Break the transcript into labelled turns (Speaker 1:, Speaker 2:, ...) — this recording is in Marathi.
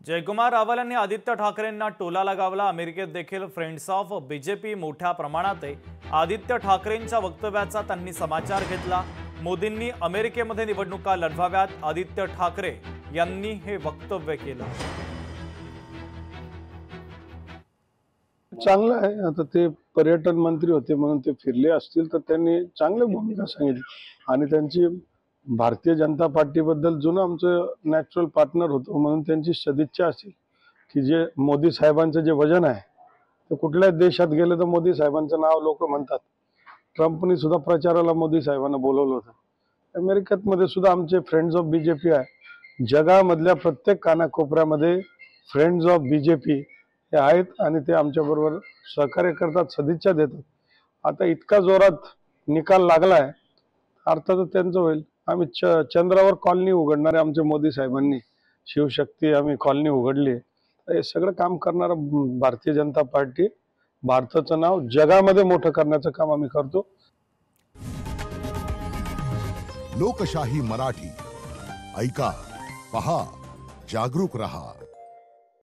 Speaker 1: जयकुमार रावल यांनी आदित्य ठाकरेंना टोला लगावला। अमेरिकेत देखील फ्रेंड्स ऑफ बीजेपी मोठ्या प्रमाणात आहे। आदित्य ठाकरेंच्या वक्तव्याचा त्यांनी समाचार घेतला। मोदींनी अमेरिकेमध्ये निवडणुका लढवाव्यात, आदित्य ठाकरे यांनी हे वक्तव्य केलं।
Speaker 2: चांगलं आहे। आता ते पर्यटन मंत्री होते म्हणून ते फिरले असतील तर त्यांनी चांगली भूमिका सांगितली आणि त्यांची भारतीय जनता पार्टीबद्दल जुनं आमचं नॅचरल पार्टनर होतो म्हणून त्यांची सदिच्छा असेल की जे मोदी साहेबांचं जे वजन आहे ते कुठल्याच देशात गेलं तर मोदी साहेबांचं नाव लोक म्हणतात। ट्रम्पनी सुद्धा प्रचाराला मोदी साहेबांना बोलवलं होतं। अमेरिकेमध्ये सुद्धा आमचे फ्रेंड्स ऑफ बीजेपी आहे। जगामधल्या प्रत्येक कानाकोपऱ्यामध्ये फ्रेंड्स ऑफ बीजेपी हे आहेत आणि ते आमच्याबरोबर सहकार्य करतात, सदिच्छा देतात। आता इतका जोरात निकाल लागलाय अर्थातच त्यांचं होईल। आम्ही चंद्रावर कॉलनी उघडणारे आमचे मोदी साहेबांनी शिवशक्ती आम्ही कॉलनी उघडली। हे सगळं काम करणारा भारतीय जनता पार्टी भारताचं नाव जगामध्ये मोठं करण्याचं काम आम्ही करतो।
Speaker 3: लोकशाही मराठी ऐका, पहा, जागरूक रहा।